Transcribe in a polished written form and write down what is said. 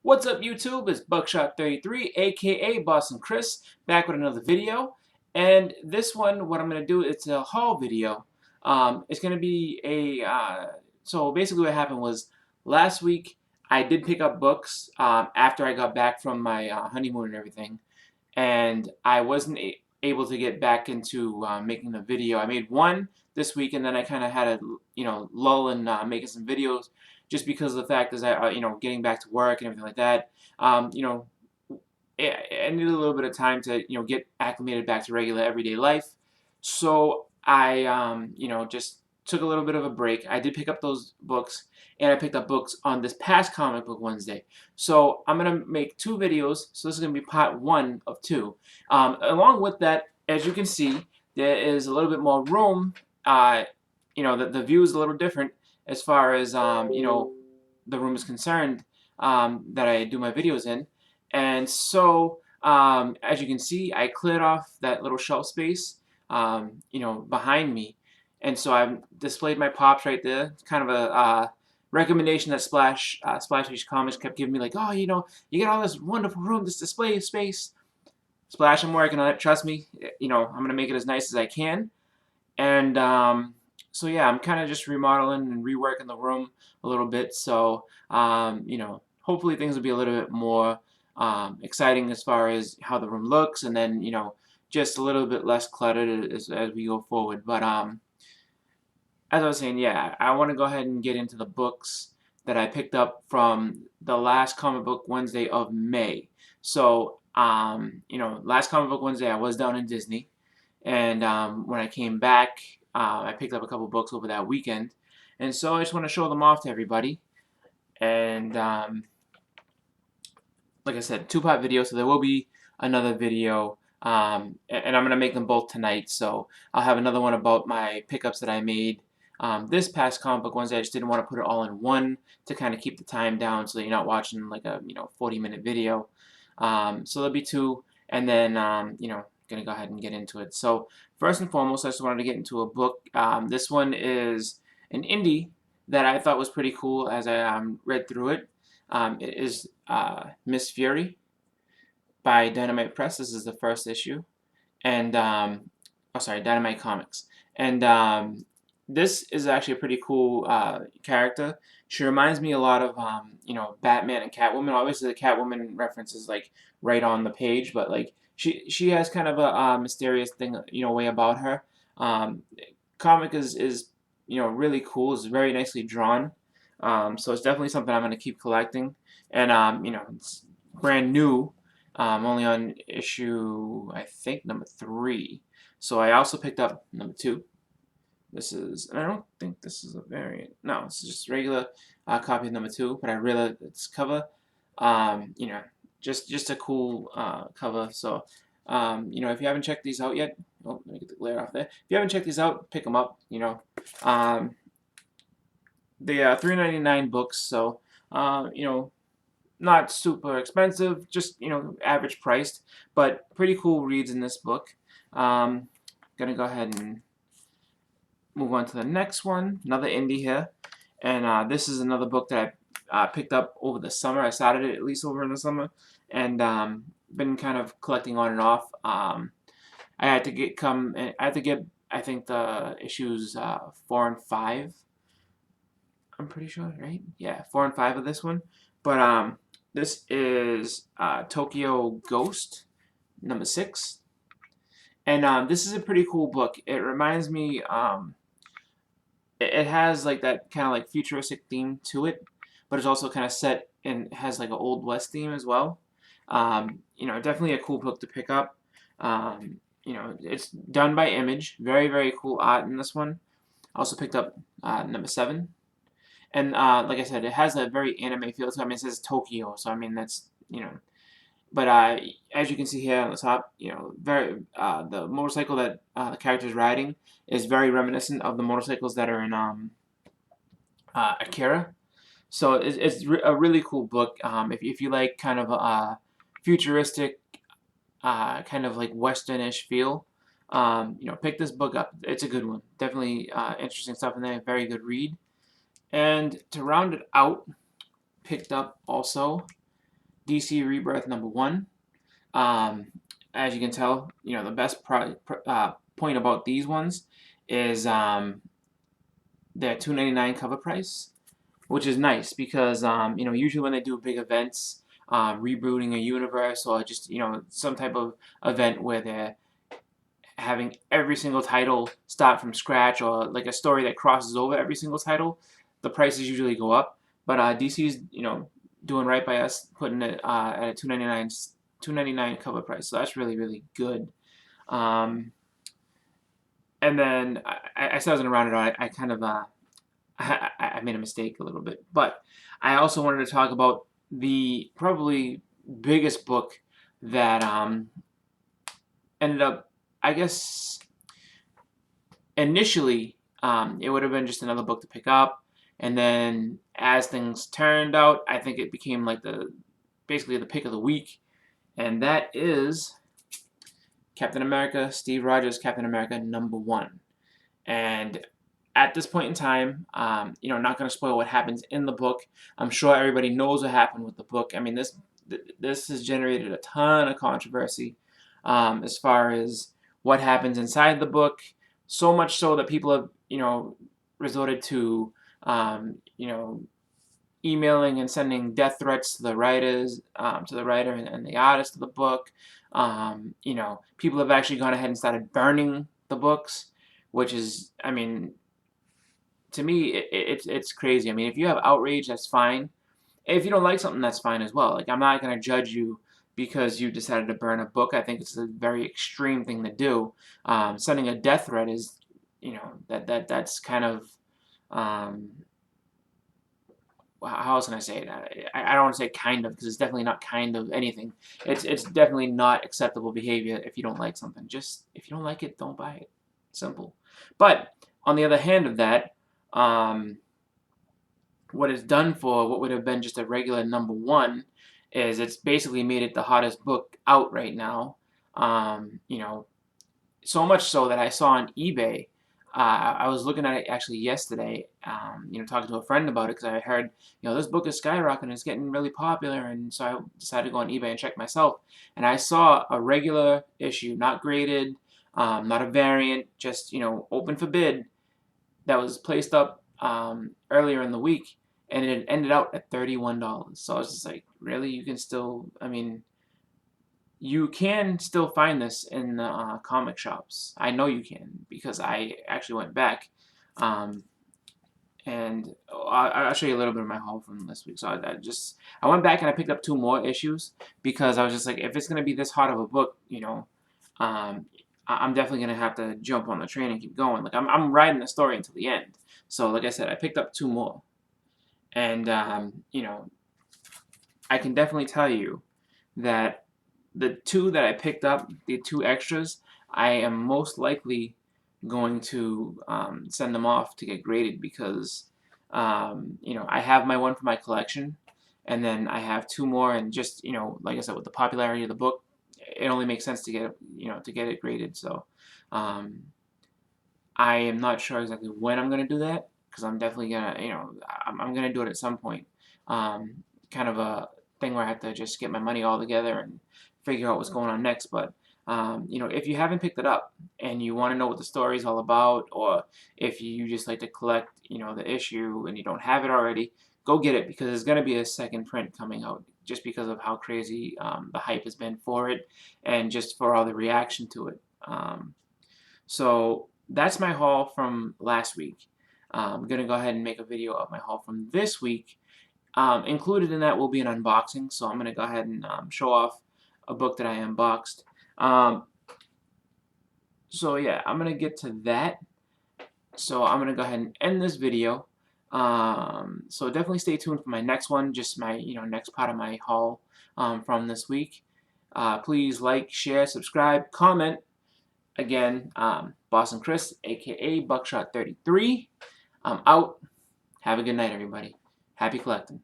What's up YouTube? It's Buckshot33 aka Boston Chris back with another video, and this one what I'm going to do, it's a haul video. It's going to be a so basically what happened was last week I did pick up books after I got back from my honeymoon and everything, and I wasn't able to get back into making the video. I made one this week, and then I kind of had a lull in making some videos, just because of the fact is that getting back to work and everything like that. Um, you know, I needed a little bit of time to get acclimated back to regular everyday life. So I just took a little bit of a break. I did pick up those books, and I picked up books on this past Comic Book Wednesday. So I'm gonna make two videos. So this is gonna be part one of two. Along with that, as you can see, there is a little bit more room. The view is a little different as far as the room is concerned that I do my videos in. And so, as you can see, I cleared off that little shelf space, behind me. And so I've displayed my pops right there. It's kind of a recommendation that Splash Page Comics kept giving me, like, oh, you get all this wonderful room, this display space. Splash, I'm working on it. Trust me. I'm gonna make it as nice as I can. And so yeah, I'm kind of just remodeling and reworking the room a little bit. So hopefully things will be a little bit more exciting as far as how the room looks, and then just a little bit less cluttered as we go forward. But as I was saying, yeah, I want to go ahead and get into the books that I picked up from the last Comic Book Wednesday of May. So last Comic Book Wednesday I was down in Disney, and when I came back, I picked up a couple books over that weekend, and so I just want to show them off to everybody. And like I said, two-part video, so there will be another video, and I'm gonna make them both tonight. So I'll have another one about my pickups that I made this past Comic Book Wednesday. I just didn't want to put it all in one to kind of keep the time down, so that you're not watching like a 40-minute video. So there'll be two, and then gonna go ahead and get into it. So first and foremost, I just wanted to get into a book. This one is an indie that I thought was pretty cool as I read through it. It is Miss Fury by Dynamite Press. This is the first issue, and Dynamite Comics. And this is actually a pretty cool character. She reminds me a lot of Batman and Catwoman. Obviously, the Catwoman reference is like right on the page, but like she has kind of a mysterious thing way about her. Comic is really cool. It's very nicely drawn. So it's definitely something I'm going to keep collecting. And it's brand new. Only on issue, I think, number 3. So I also picked up number 2. This is, and I don't think this is a variant. No, this is just a regular copy of number 2. But I really like its cover. Just a cool cover. So if you haven't checked these out yet, oh, let me get the glare off there. If you haven't checked these out, pick them up. They are $3.99 books, so not super expensive, just average priced, but pretty cool reads in this book. Gonna go ahead and move on to the next one. Another indie here, and this is another book that I picked up over the summer. I started it at least over in the summer, and been kind of collecting on and off. I had to get I think the issues 4 and 5. I'm pretty sure, right? Yeah, 4 and 5 of this one. But this is Tokyo Ghost, number 6. And this is a pretty cool book. It reminds me, it has like that kind of like futuristic theme to it, but it's also kind of set and has like an Old West theme as well. Definitely a cool book to pick up. It's done by Image. Very, very cool art in this one. I also picked up number 7. And like I said, it has a very anime feel to it. I mean, it says Tokyo, so I mean that's But as you can see here on the top, very the motorcycle that the character is riding is very reminiscent of the motorcycles that are in Akira. So it's a really cool book. If you like kind of a futuristic, kind of like Westernish feel, pick this book up. It's a good one. Definitely interesting stuff in there. Very good read. And to round it out, picked up also DC Rebirth #1. As you can tell, the best point about these ones is their $2.99 cover price, which is nice because usually when they do big events, rebooting a universe or just some type of event where they're having every single title start from scratch or like a story that crosses over every single title, the prices usually go up. But DC's doing right by us, putting it at a $2.99 cover price, so that's really, really good. And then I said I was gonna round it out. I kind of I made a mistake a little bit, but I also wanted to talk about the probably biggest book that ended up, I guess, initially it would have been just another book to pick up, and then as things turned out, I think it became like basically the pick of the week, and that is Captain America, Steve Rogers' Captain America #1. And at this point in time, not going to spoil what happens in the book. I'm sure everybody knows what happened with the book. I mean, this has generated a ton of controversy as far as what happens inside the book. So much so that people have, resorted to, emailing and sending death threats to the writers, to the writer and the artist of the book. People have actually gone ahead and started burning the books, which is, I mean, to me, it's crazy. I mean, if you have outrage, that's fine. If you don't like something, that's fine as well. Like, I'm not going to judge you because you decided to burn a book. I think it's a very extreme thing to do. Sending a death threat is, that's kind of, how else can I say it? I don't want to say kind of, because it's definitely not kind of anything. It's definitely not acceptable behavior if you don't like something. Just, if you don't like it, don't buy it. Simple. But on the other hand of that, what it's done for what would have been just a regular #1 is it's basically made it the hottest book out right now. So much so that I saw on eBay, I was looking at it actually yesterday, talking to a friend about it because I heard, this book is skyrocketing, it's getting really popular, and so I decided to go on eBay and check myself. And I saw a regular issue, not graded, not a variant, just, open for bid, that was placed up earlier in the week, and it ended out at $31. So I was just like, really? You can still, I mean, you can still find this in the comic shops. I know you can because I actually went back, and I'll show you a little bit of my haul from this week. So I went back and I picked up 2 more issues because I was just like, if it's gonna be this hot of a book, I'm definitely gonna have to jump on the train and keep going. Like I'm riding the story until the end. So like I said, I picked up 2 more, and I can definitely tell you that the 2 that I picked up, the 2 extras, I am most likely going to send them off to get graded because I have my one for my collection, and then I have 2 more, and just like I said, with the popularity of the book, it only makes sense to get it graded. So I am not sure exactly when I'm gonna do that because I'm definitely gonna I'm gonna do it at some point. Kind of a thing where I have to just get my money all together and figure out what's going on next. But if you haven't picked it up and you want to know what the story is all about, or if you just like to collect the issue and you don't have it already, go get it because there's going to be a second print coming out just because of how crazy the hype has been for it and just for all the reaction to it. So that's my haul from last week. I'm going to go ahead and make a video of my haul from this week. Included in that will be an unboxing, so I'm going to go ahead and show off a book that I unboxed. So yeah, I'm going to get to that. So I'm going to go ahead and end this video. So definitely stay tuned for my next one, just my next part of my haul from this week. Please like, share, subscribe, comment. Again, Boston Chris, aka Buckshot33. I'm out. Have a good night, everybody. Happy collecting.